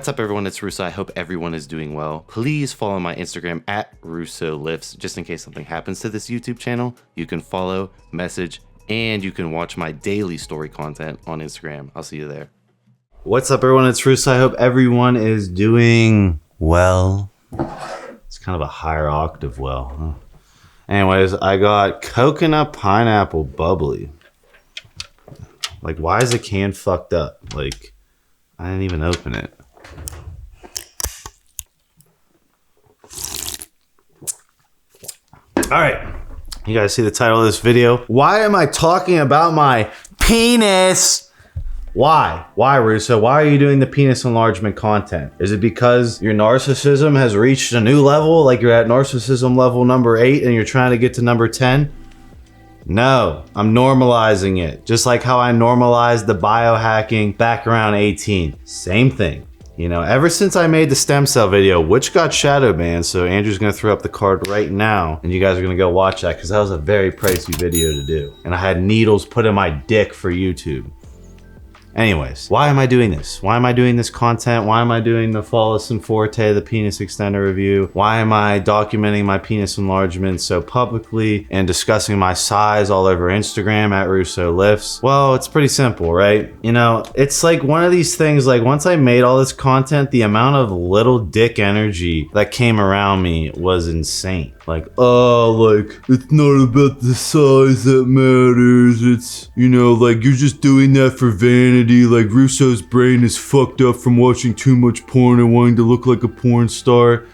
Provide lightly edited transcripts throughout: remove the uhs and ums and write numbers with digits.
What's up everyone, it's Russo. I hope everyone is doing well. Please follow my Instagram at RussoLifts, just in case something happens to this YouTube channel. You can follow, message, and you can watch my daily story content on Instagram. I'll see you there. What's up everyone, it's Russo. I hope everyone is doing well. It's kind of a higher octave well, huh? Anyways, I got coconut pineapple bubbly. Like, why is the can fucked up? Like, I didn't even open it. All right, you guys see the title of this video? Why am I talking about my penis? Why? Why, Russo? Why are you doing the penis enlargement content? Is it because your narcissism has reached a new level? Like you're at narcissism level number 8 and you're trying to get to number 10? No, I'm normalizing it. Just like how I normalized the biohacking back around 18. Same thing. You know, ever since I made the stem cell video, which got shadow banned, so Andrew's gonna throw up the card right now, and you guys are gonna go watch that, because that was a very pricey video to do. And I had needles put in my dick for YouTube. Anyways, why am I doing this? Why am I doing this content? Why am I doing the Flawless and Forte, the penis extender review? Why am I documenting my penis enlargement so publicly and discussing my size all over Instagram at Russo Lifts? Well, it's pretty simple, right? You know, it's like one of these things, like once I made all this content, the amount of little dick energy that came around me was insane. Like, oh, like, it's not about the size that matters. It's, you know, like, you're just doing that for vanity. Like, Russo's brain is fucked up from watching too much porn and wanting to look like a porn star.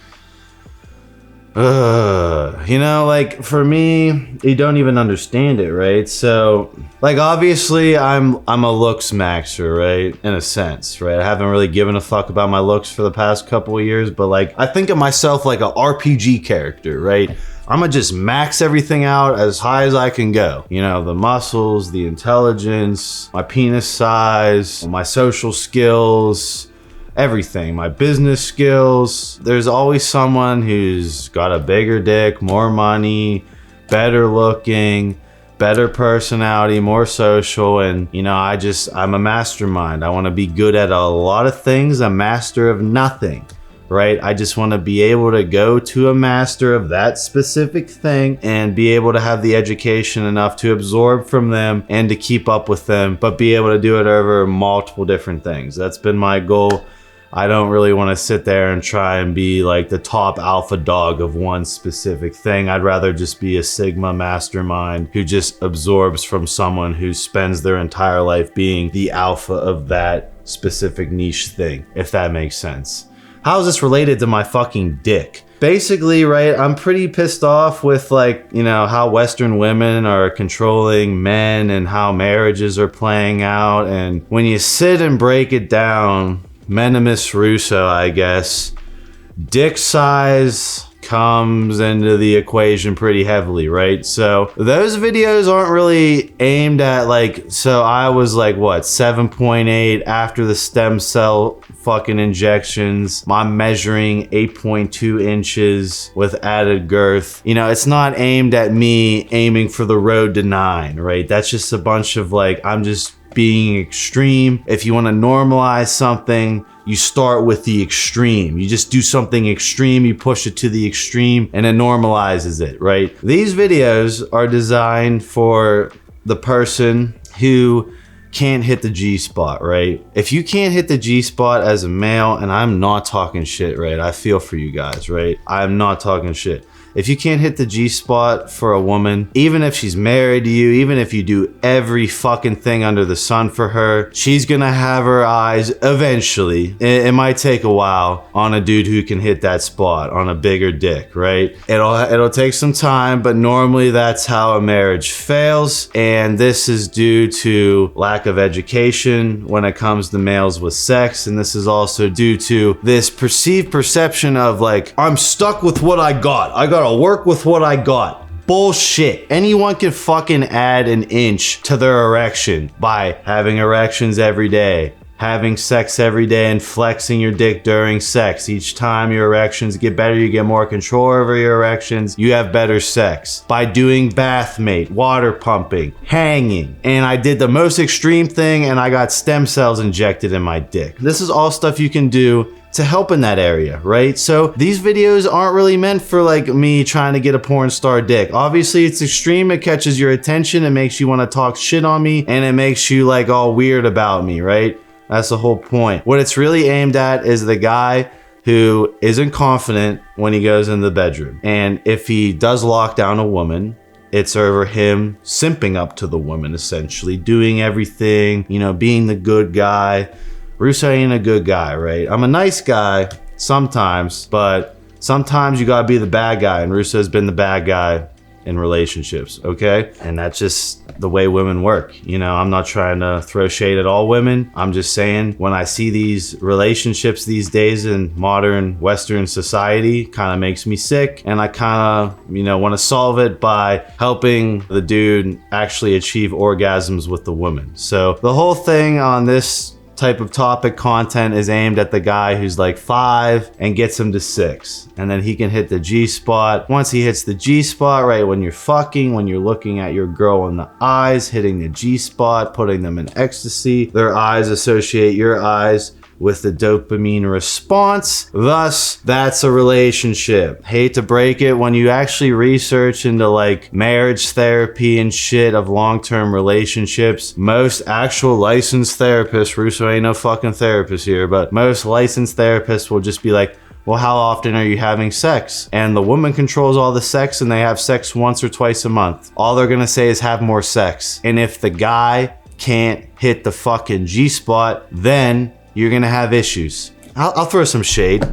You know, like, for me, you don't even understand it, right? So, like, obviously, I'm a looks maxer, right? In a sense, right? I haven't really given a fuck about my looks for the past couple of years, but, like, I think of myself like a RPG character, right? I'm gonna just max everything out as high as I can go. You know, the muscles, the intelligence, my penis size, my social skills, everything, my business skills. There's always someone who's got a bigger dick, more money, better looking, better personality, more social, and you know, I'm a mastermind. I want to be good at a lot of things, a master of nothing, right? I just want to be able to go to a master of that specific thing and be able to have the education enough to absorb from them and to keep up with them, but be able to do it over multiple different things. That's been my goal. I don't really want to sit there and try and be like the top alpha dog of one specific thing. I'd rather just be a Sigma mastermind who just absorbs from someone who spends their entire life being the alpha of that specific niche thing, if that makes sense. How is this related to my fucking dick? Basically, right, I'm pretty pissed off with, like, you know, how Western women are controlling men and how marriages are playing out. And when you sit and break it down, Menimus Russo, I guess, dick size comes into the equation pretty heavily, right? So those videos aren't really aimed at, like, so I was like, what, 7.8 after the stem cell fucking injections. I'm measuring 8.2 inches with added girth. You know, it's not aimed at me aiming for the road to 9, right? That's just a bunch of, like, I'm just being extreme. If you want to normalize something, you start with the extreme. You just do something extreme, you push it to the extreme, and it normalizes it, right? These videos are designed for the person who can't hit the G-spot, right? If you can't hit the G-spot as a male, and I'm not talking shit, right? I feel for you guys, right? I'm not talking shit. If you can't hit the G-spot for a woman, even if she's married to you, even if you do every fucking thing under the sun for her, she's gonna have her eyes eventually, it might take a while, on a dude who can hit that spot, on a bigger dick, right? It'll take some time, but normally that's how a marriage fails, and this is due to lack of education when it comes to males with sex, and this is also due to this perceived perception of, like, I'm stuck with what I got. I gotta work with what I got. Bullshit. Anyone can fucking add an inch to their erection by having erections every day, having sex every day, and flexing your dick during sex. Each time your erections get better, you get more control over your erections, you have better sex. By doing bath mate, water pumping, hanging. And I did the most extreme thing and I got stem cells injected in my dick. This is all stuff you can do to help in that area, right? So these videos aren't really meant for like me trying to get a porn star dick. Obviously it's extreme, it catches your attention, it makes you want to talk shit on me, and it makes you like all weird about me, right? That's the whole point. What it's really aimed at is the guy who isn't confident when he goes in the bedroom. And if he does lock down a woman, it's over him simping up to the woman, essentially, doing everything, you know, being the good guy. Russo ain't a good guy, right? I'm a nice guy sometimes, but sometimes you gotta be the bad guy, and Russo's been the bad guy in relationships, okay? And that's just the way women work. You know, I'm not trying to throw shade at all women. I'm just saying when I see these relationships these days in modern Western society, kind of makes me sick. And I kind of, you know, want to solve it by helping the dude actually achieve orgasms with the woman. So the whole thing on this type of topic content is aimed at the guy who's like 5 and gets him to 6, and then he can hit the G spot. Once he hits the G spot, right, when you're fucking, when you're looking at your girl in the eyes, hitting the G spot, putting them in ecstasy, their eyes associate your eyes with the dopamine response. Thus, that's a relationship. Hate to break it, when you actually research into like marriage therapy and shit of long-term relationships, most actual licensed therapists, Russo ain't no fucking therapist here, but most licensed therapists will just be like, well, how often are you having sex? And the woman controls all the sex and they have sex once or twice a month. All they're gonna say is have more sex. And if the guy can't hit the fucking G spot, then you're gonna have issues. I'll throw some shade.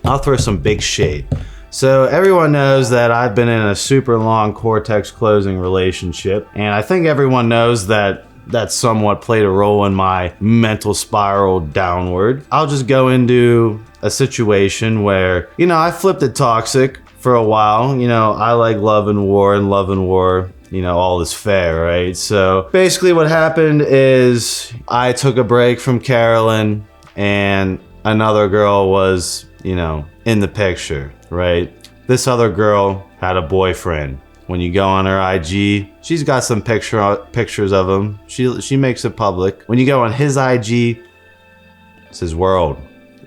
I'll throw some big shade. So everyone knows that I've been in a super long cortex closing relationship, and I think everyone knows that that somewhat played a role in my mental spiral downward. I'll just go into a situation where, you know, I flipped it toxic for a while. You know, I like love and war, and love and war, you know, all is fair, right? So basically what happened is I took a break from Carolyn and another girl was, you know, in the picture, right? This other girl had a boyfriend. When you go on her IG, she's got some pictures of him. She makes it public. When you go on his IG, it's his world,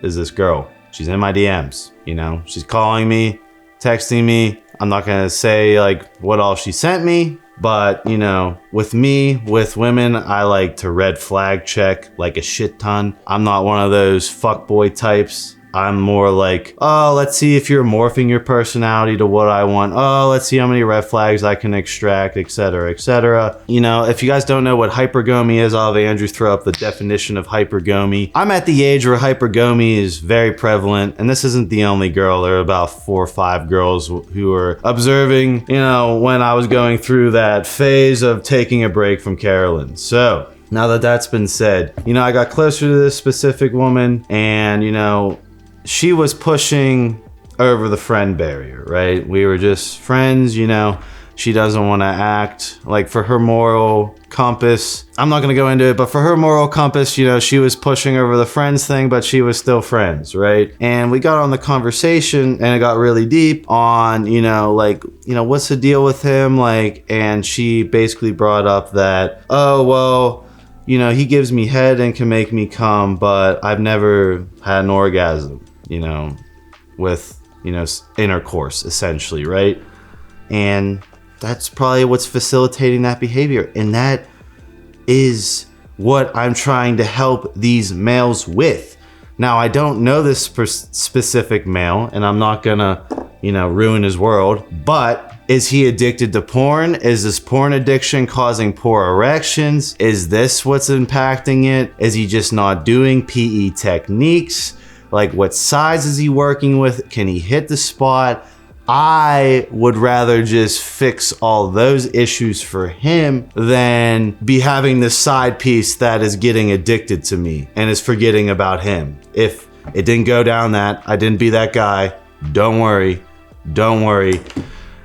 is this girl. She's in my DMs, you know? She's calling me, texting me. I'm not gonna say like what all she sent me, but you know, with me, with women, I like to red flag check like a shit ton. I'm not one of those fuckboy types. I'm more like, oh, let's see if you're morphing your personality to what I want. Oh, let's see how many red flags I can extract, etc., etc. You know, if you guys don't know what hypergamy is, I'll have Andrew throw up the definition of hypergamy. I'm at the age where hypergamy is very prevalent, and this isn't the only girl. There are about 4 or 5 girls who were observing, you know, when I was going through that phase of taking a break from Carolyn. So now that that's been said, you know, I got closer to this specific woman, and you know, she was pushing over the friend barrier, right? We were just friends, you know. She doesn't want to act like, for her moral compass, I'm not going to go into it, but for her moral compass, you know, she was pushing over the friends thing, but she was still friends, right? And we got on the conversation and it got really deep on, you know, like, you know, what's the deal with him? Like, and she basically brought up that, oh, well, you know, he gives me head and can make me come, but I've never had an orgasm, you know, with, you know, intercourse, essentially, right? And that's probably what's facilitating that behavior. And that is what I'm trying to help these males with. Now, I don't know this specific male, and I'm not gonna, you know, ruin his world, but is he addicted to porn? Is this porn addiction causing poor erections? Is this what's impacting it? Is he just not doing PE techniques? Like, what size is he working with? Can he hit the spot? I would rather just fix all those issues for him than be having this side piece that is getting addicted to me and is forgetting about him. If it didn't go down that, I didn't be that guy, don't worry, don't worry.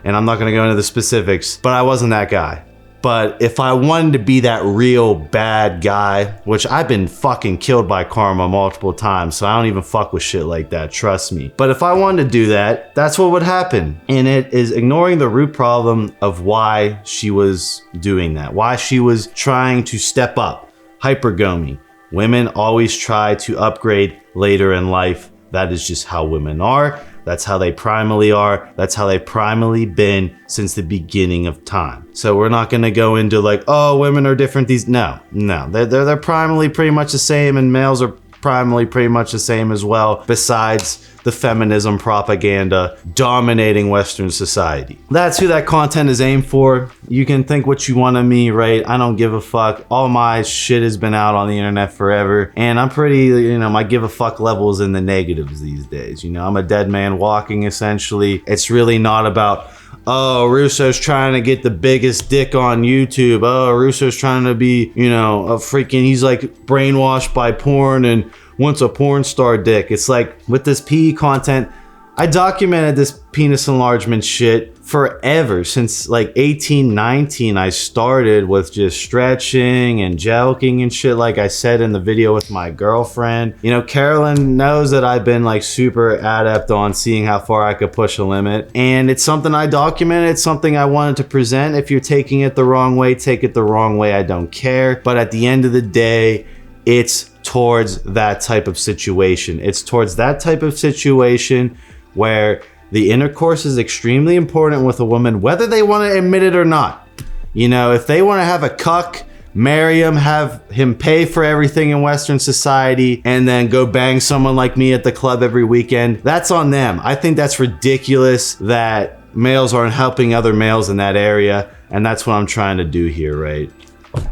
And I'm not gonna go into the specifics, but I wasn't that guy. But if I wanted to be that real bad guy, which I've been fucking killed by karma multiple times, so I don't even fuck with shit like that, trust me. But if I wanted to do that, that's what would happen. And it is ignoring the root problem of why she was doing that, why she was trying to step up. Hypergamy. Women always try to upgrade later in life That is just how women are. That's how they primally are. That's how they primally been since the beginning of time. So we're not gonna go into like, oh, women are different. No, they're primally pretty much the same, and males are primally pretty much the same as well, besides the feminism propaganda dominating Western society. That's who that content is aimed for. You can think what you want of me, right? I don't give a fuck. All my shit has been out on the internet forever, and I'm pretty, you know, my give a fuck level is in the negatives these days. You know, I'm a dead man walking, essentially. It's really not about, oh, Russo's trying to get the biggest dick on YouTube. Oh, Russo's trying to be, you know, a freaking, he's like brainwashed by porn and wants a porn star dick. It's like with this PE content, I documented this penis enlargement shit forever. Since like 18, 19, I started with just stretching and joking and shit, like I said in the video with my girlfriend. You know, Carolyn knows that I've been like super adept on seeing how far I could push a limit. And it's something I documented. It's something I wanted to present. If you're taking it the wrong way, take it the wrong way. I don't care. But at the end of the day, it's towards that type of situation. It's towards that type of situation where the intercourse is extremely important with a woman, whether they want to admit it or not. You know, if they want to have a cuck, marry him, have him pay for everything in Western society, and then go bang someone like me at the club every weekend, that's on them. I think that's ridiculous that males aren't helping other males in that area, and that's what I'm trying to do here, right?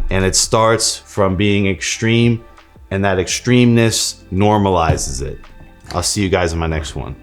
And it starts from being extreme, and that extremeness normalizes it. I'll see you guys in my next one.